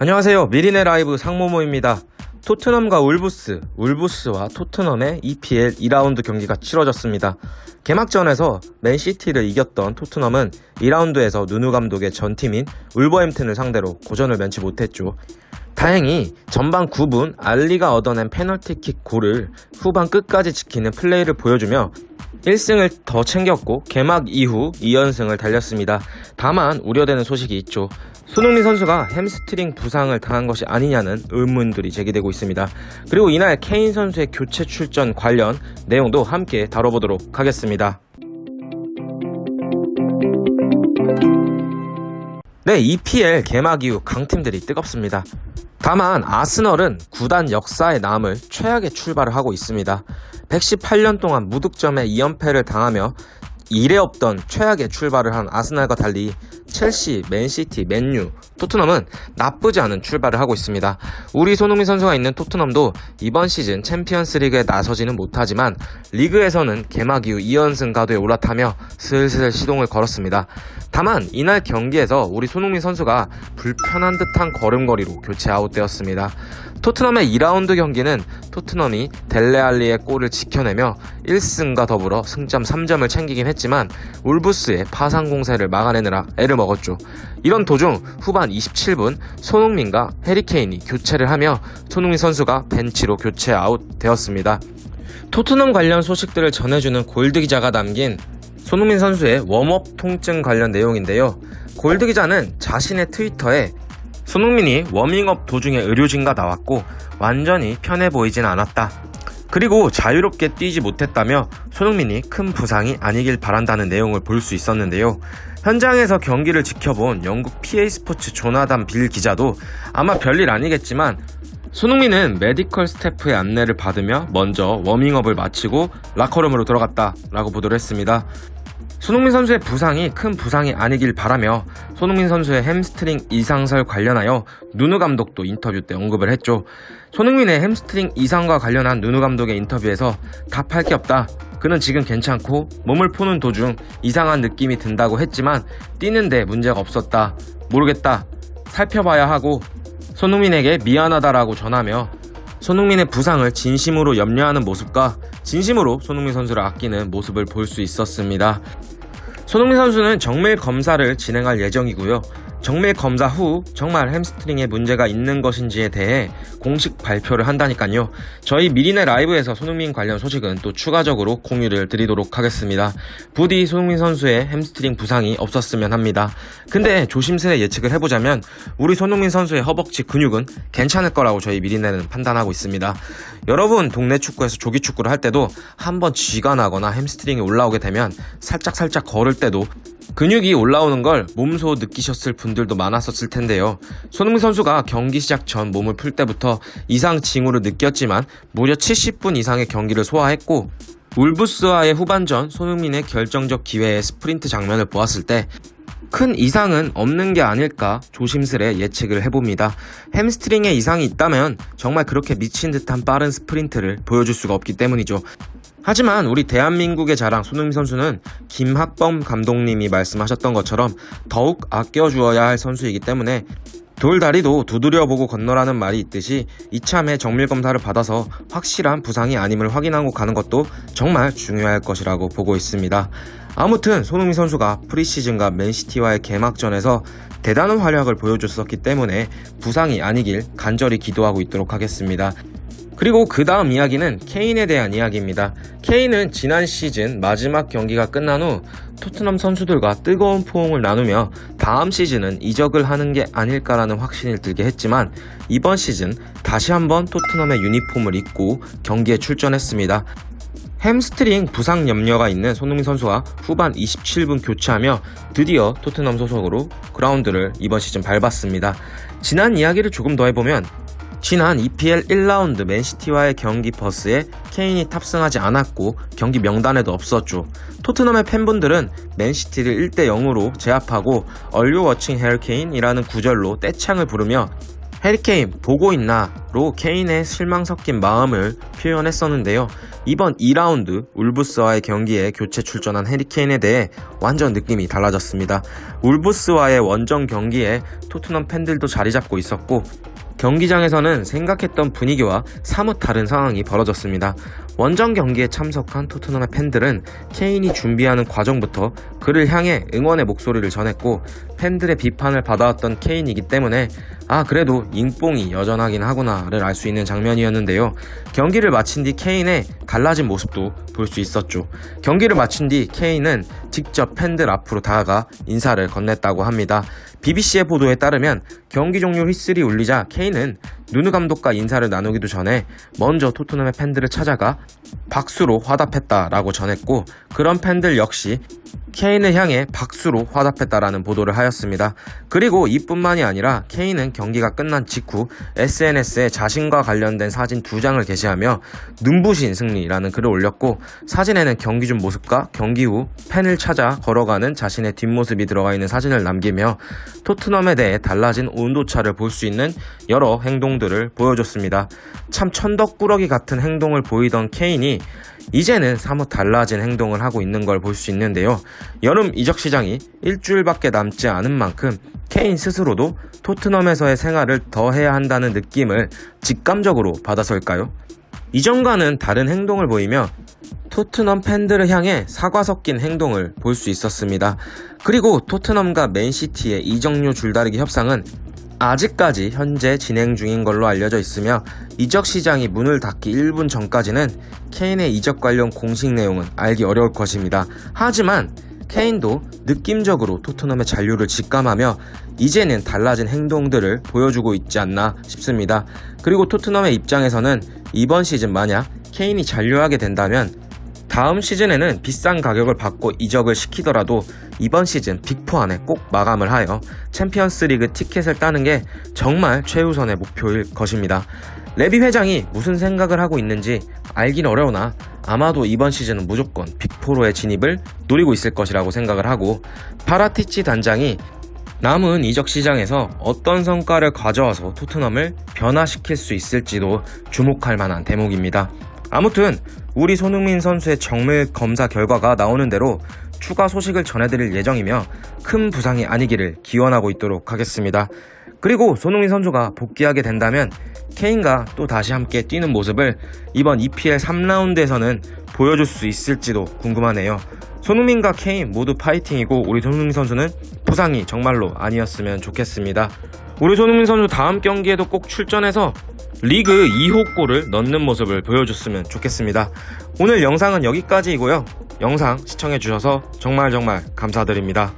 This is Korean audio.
안녕하세요. 미리네 라이브 상모모입니다. 토트넘과 울브스와 토트넘의 EPL 2라운드 경기가 치러졌습니다. 개막전에서 맨시티를 이겼던 토트넘은 2라운드에서 누누 감독의 전팀인 울버햄튼을 상대로 고전을 면치 못했죠. 다행히 전반 9분 알리가 얻어낸 페널티킥 골을 후반 끝까지 지키는 플레이를 보여주며 1승을 더 챙겼고 개막 이후 2연승을 달렸습니다. 다만 우려되는 소식이 있죠. 손흥민 선수가 햄스트링 부상을 당한 것이 아니냐는 의문들이 제기되고 있습니다. 그리고 이날 케인 선수의 교체 출전 관련 내용도 함께 다뤄보도록 하겠습니다. 네, EPL 개막 이후 강팀들이 뜨겁습니다. 다만 아스널은 구단 역사에 남을 최악의 출발을 하고 있습니다. 118년 동안 무득점에 2연패를 당하며 이래 없던 최악의 출발을 한 아스날과 달리 첼시, 맨시티, 맨유, 토트넘은 나쁘지 않은 출발을 하고 있습니다. 우리 손흥민 선수가 있는 토트넘도 이번 시즌 챔피언스 리그에 나서지는 못하지만 리그에서는 개막 이후 2연승 가도에 올라타며 슬슬 시동을 걸었습니다. 다만 이날 경기에서 우리 손흥민 선수가 불편한 듯한 걸음걸이로 교체 아웃되었습니다. 토트넘의 2라운드 경기는 토트넘이 델레알리의 골을 지켜내며 1승과 더불어 승점 3점을 챙기긴 했지만 울브스의 파상 공세를 막아내느라 애를 먹었죠. 이런 도중 후반 27분 손흥민과 해리케인이 교체를 하며 손흥민 선수가 벤치로 교체 아웃되었습니다. 토트넘 관련 소식들을 전해주는 골드 기자가 남긴 손흥민 선수의 웜업 통증 관련 내용인데요. 골드 기자는 자신의 트위터에 손흥민이 워밍업 도중에 의료진과 나왔고 완전히 편해 보이진 않았다. 그리고 자유롭게 뛰지 못했다며 손흥민이 큰 부상이 아니길 바란다는 내용을 볼 수 있었는데요. 현장에서 경기를 지켜본 영국 PA 스포츠 조나단 빌 기자도 아마 별일 아니겠지만 손흥민은 메디컬 스태프의 안내를 받으며 먼저 워밍업을 마치고 라커룸으로 들어갔다 라고 보도를 했습니다. 손흥민 선수의 부상이 큰 부상이 아니길 바라며 손흥민 선수의 햄스트링 이상설 관련하여 누누 감독도 인터뷰 때 언급을 했죠. 손흥민의 햄스트링 이상과 관련한 누누 감독의 인터뷰에서 답할 게 없다. 그는 지금 괜찮고 몸을 푸는 도중 이상한 느낌이 든다고 했지만 뛰는데 문제가 없었다. 모르겠다. 살펴봐야 하고 손흥민에게 미안하다라고 전하며 손흥민의 부상을 진심으로 염려하는 모습과 진심으로 손흥민 선수를 아끼는 모습을 볼 수 있었습니다. 손흥민 선수는 정밀 검사를 진행할 예정이고요. 정밀 검사 후 정말 햄스트링에 문제가 있는 것인지에 대해 공식 발표를 한다니까요. 저희 미리네 라이브에서 손흥민 관련 소식은 또 추가적으로 공유를 드리도록 하겠습니다. 부디 손흥민 선수의 햄스트링 부상이 없었으면 합니다. 근데 조심스레 예측을 해보자면 우리 손흥민 선수의 허벅지 근육은 괜찮을 거라고 저희 미리네는 판단하고 있습니다. 여러분 동네 축구에서 조기 축구를 할 때도 한번 쥐가 나거나 햄스트링이 올라오게 되면 살짝 걸을 때도 근육이 올라오는 걸 몸소 느끼셨을 분들도 많았었을 텐데요. 손흥민 선수가 경기 시작 전 몸을 풀 때부터 이상 징후를 느꼈지만 무려 70분 이상의 경기를 소화했고 울브스와의 후반전 손흥민의 결정적 기회의 스프린트 장면을 보았을 때 큰 이상은 없는 게 아닐까 조심스레 예측을 해봅니다. 햄스트링에 이상이 있다면 정말 그렇게 미친 듯한 빠른 스프린트를 보여줄 수가 없기 때문이죠. 하지만 우리 대한민국의 자랑 손흥민 선수는 김학범 감독님이 말씀하셨던 것처럼 더욱 아껴주어야 할 선수이기 때문에 돌다리도 두드려보고 건너라는 말이 있듯이 이참에 정밀검사를 받아서 확실한 부상이 아님을 확인하고 가는 것도 정말 중요할 것이라고 보고 있습니다. 아무튼 손흥민 선수가 프리시즌과 맨시티와의 개막전에서 대단한 활약을 보여줬었기 때문에 부상이 아니길 간절히 기도하고 있도록 하겠습니다. 그리고 그 다음 이야기는 케인에 대한 이야기입니다. 케인은 지난 시즌 마지막 경기가 끝난 후 토트넘 선수들과 뜨거운 포옹을 나누며 다음 시즌은 이적을 하는 게 아닐까라는 확신을 들게 했지만 이번 시즌 다시 한번 토트넘의 유니폼을 입고 경기에 출전했습니다. 햄스트링 부상 염려가 있는 손흥민 선수가 후반 27분 교체하며 드디어 토트넘 소속으로 그라운드를 이번 시즌 밟았습니다. 지난 이야기를 조금 더 해보면 지난 EPL 1라운드 맨시티와의 경기 버스에 케인이 탑승하지 않았고 경기 명단에도 없었죠. 토트넘의 팬분들은 맨시티를 1대0으로 제압하고 Are you watching Harry Kane? 이라는 구절로 떼창을 부르며 해리케인 보고 있나?로 케인의 실망 섞인 마음을 표현했었는데요. 이번 2라운드 울브스와의 경기에 교체 출전한 해리케인에 대해 완전 느낌이 달라졌습니다. 울브스와의 원정 경기에 토트넘 팬들도 자리 잡고 있었고 경기장에서는 생각했던 분위기와 사뭇 다른 상황이 벌어졌습니다. 원정 경기에 참석한 토트넘의 팬들은 케인이 준비하는 과정부터 그를 향해 응원의 목소리를 전했고 팬들의 비판을 받아왔던 케인이기 때문에 그래도 잉뽕이 여전하긴 하구나를 알 수 있는 장면이었는데요. 경기를 마친 뒤 케인의 달라진 모습도 볼 수 있었죠. 경기를 마친 뒤 케인은 직접 팬들 앞으로 다가가 인사를 건넸다고 합니다. BBC의 보도에 따르면 경기 종료 휘슬이 울리자 케인은 누누 감독과 인사를 나누기도 전에 먼저 토트넘의 팬들을 찾아가 박수로 화답했다라고 전했고 그런 팬들 역시 케인을 향해 박수로 화답했다라는 보도를 하였습니다. 그리고 이뿐만이 아니라 케인은 경기가 끝난 직후 SNS에 자신과 관련된 사진 2장을 게시하며 눈부신 승리라는 글을 올렸고 사진에는 경기 중 모습과 경기 후 팬을 찾아 걸어가는 자신의 뒷모습이 들어가 있는 사진을 남기며 토트넘에 대해 달라진 온도차를 볼 수 있는 여러 행동들을 보여줬습니다. 참 천덕꾸러기 같은 행동을 보이던 케인이 이제는 사뭇 달라진 행동을 하고 있는 걸 볼 수 있는데요. 여름 이적 시장이 일주일밖에 남지 않은 만큼 케인 스스로도 토트넘에서의 생활을 더 해야 한다는 느낌을 직감적으로 받아서일까요? 이전과는 다른 행동을 보이며 토트넘 팬들을 향해 사과 섞인 행동을 볼 수 있었습니다. 그리고 토트넘과 맨시티의 이적료 줄다리기 협상은 아직까지 현재 진행 중인 걸로 알려져 있으며 이적 시장이 문을 닫기 1분 전까지는 케인의 이적 관련 공식 내용은 알기 어려울 것입니다. 하지만 케인도 느낌적으로 토트넘의 잔류를 직감하며 이제는 달라진 행동들을 보여주고 있지 않나 싶습니다. 그리고 토트넘의 입장에서는 이번 시즌 만약 케인이 잔류하게 된다면 다음 시즌에는 비싼 가격을 받고 이적을 시키더라도 이번 시즌 빅4 안에 꼭 마감을 하여 챔피언스 리그 티켓을 따는 게 정말 최우선의 목표일 것입니다. 레비 회장이 무슨 생각을 하고 있는지 알긴 어려우나 아마도 이번 시즌은 무조건 빅4로의 진입을 노리고 있을 것이라고 생각을 하고 파라티치 단장이 남은 이적 시장에서 어떤 성과를 가져와서 토트넘을 변화시킬 수 있을지도 주목할 만한 대목입니다. 아무튼 우리 손흥민 선수의 정밀 검사 결과가 나오는 대로 추가 소식을 전해드릴 예정이며 큰 부상이 아니기를 기원하고 있도록 하겠습니다. 그리고 손흥민 선수가 복귀하게 된다면 케인과 또 다시 함께 뛰는 모습을 이번 EPL 3라운드에서는 보여줄 수 있을지도 궁금하네요. 손흥민과 케인 모두 파이팅이고 우리 손흥민 선수는 부상이 정말로 아니었으면 좋겠습니다. 우리 손흥민 선수 다음 경기에도 꼭 출전해서 리그 2호 골을 넣는 모습을 보여줬으면 좋겠습니다. 오늘 영상은 여기까지이고요. 영상 시청해주셔서 정말 감사드립니다.